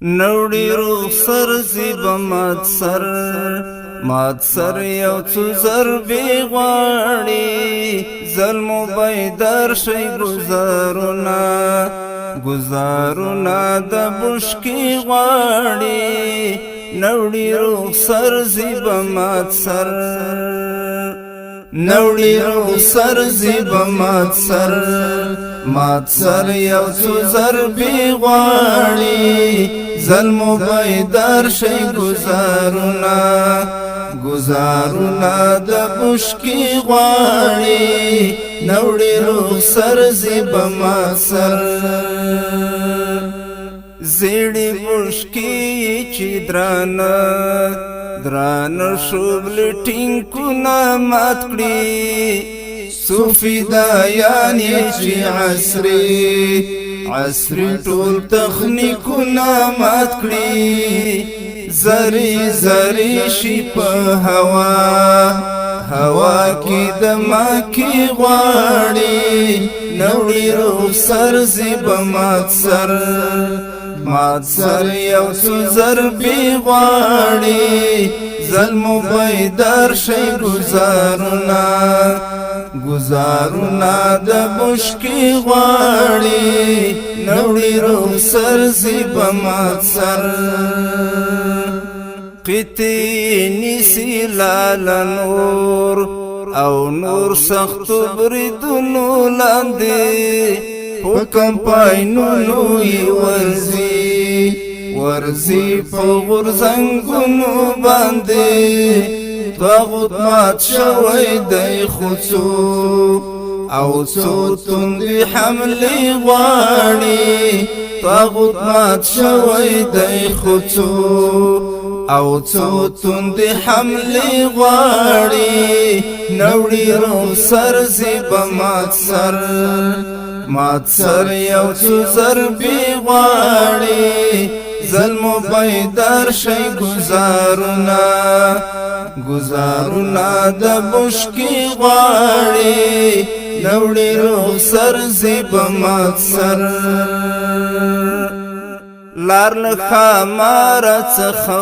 نوړي روغ سر زیب مات سر یو څو ضربې غواړي ظلمو بیدار شي گزارونه د بشکې غواړي نوړي روغ سر زیب نوړي روغ سر زیب مات سر یو څو ضربې غواړي ظلمو بیدار شي گزارونه د بشکې غواړي نوړي روغ سر زیب زیړې بشکې چې درانه شوبل ټینګونه مات کړي صوفي دایان چې عصري ټول تخنیکونه مات کړي زری شي په هوا کې د ماکي غواړي نوړي روغ سر زیب مات سر یو څو ضربې غواړي ظلمو بیدار شي گزارونه د بشکې غواړي نوړي روغ سر زیب قطې نیسي لاله نور سختو بریدونو لاندې په کمپاینونو یې ورځي په غورځنګونو باندې طاغوت مات شوی دی خو څو توندې حملې غواړي طاغوت مات شوی دی خو څو توندې حملې غواړي نوړي روغ سر زیب مات سر یو څو ضربې غواړي ظلمو بیدار شي گزارونه د بشکې غواړي نوړي روغ سر زیب لار له خاماره څخه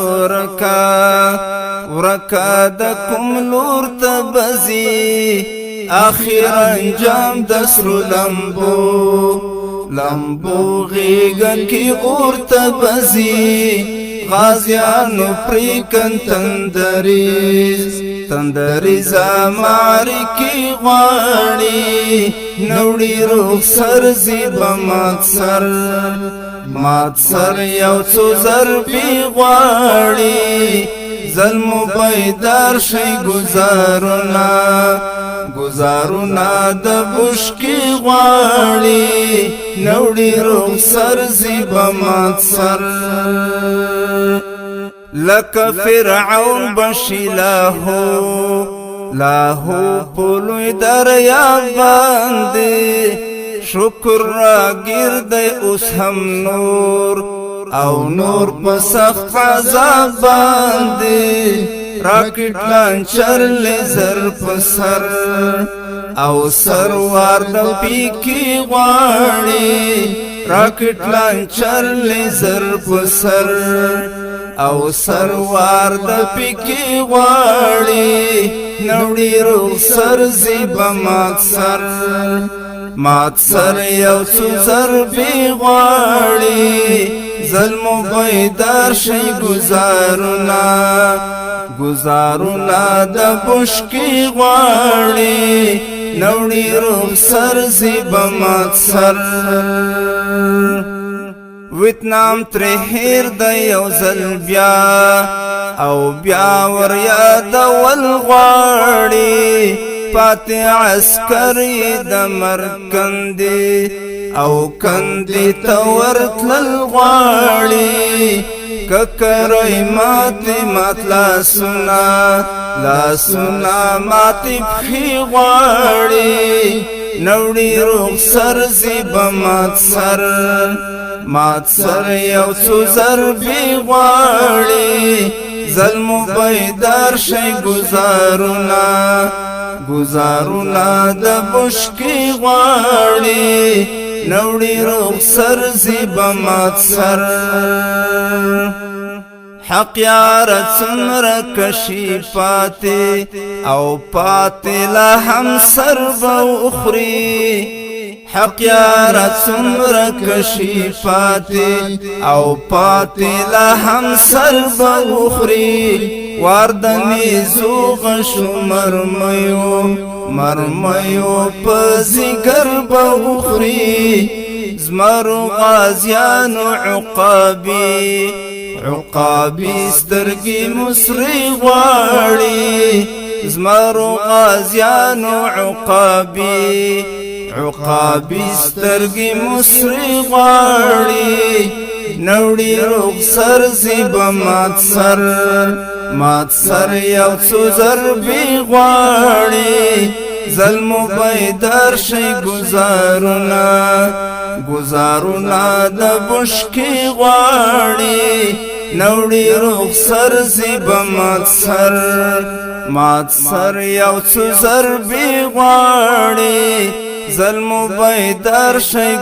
ورکه د کوم لور ته بځي اخر انجام د سرو لمبو غیږن کې اور ته بځي غازیانو پریکن تندریزا معرکې غواړي نوړي روغ سر زیب مات سر یو څو ضربې غواړي ظلمو بیدار شي گزارونه د بشکې غواړي نوړي روغ سر زیب لکه فرعون بشي لاهو پلوی دریاب باندې شکر را ګرځي اوس هم نور په سخت عذاب باندې راکټ لانچر لیزر په سر او سروار د پیکی غواړي راکټ لانچر لیزر په سر او سروار د پیکی غواړي نوړي روغ سر زیب مات سر یو څو ضربې غواړي ظلمو بیدار شي گزارونه د بشکې غواړي نوړي روغ سر زیب ویتنام ترې هیر د یو ځل بیا ور یادول غواړي پاتې عسکري د مرکندې او کندې ته ورتلل غواړي ککرای مات لاسونه ماتې پښې غواړي نوړي روغ سر زیب مات سر یو څو ضربې غواړي ظلمو بیدار شي گزارونه د بشکې غواړي نوړي روغ سر زیب مات سر حق یار څومره کشي پاتې او پاتې لا هم سر به وخوري حق یار څومره کشي پاتې او پاتې لا هم سر به وخوري واردنی زوغ شو مرمیو په زیګر به وخوري زمرو غازیانو عقابی سترګي مصری غواړي زمرو غازیانو عقابی سترګي مصری غواړي نوړي رخسر زیب مات سر یو څو ضربې غواړي ظلمو بیدار شي گزارونه د بشکی غواړي نوړي رخسر زیب مات سر یو څو ضربې غواړي ظلمو بیدار شي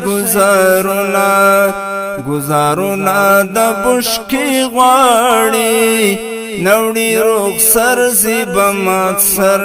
گزارونه د بشکی غواړي نوړي رخسر زیب مات سر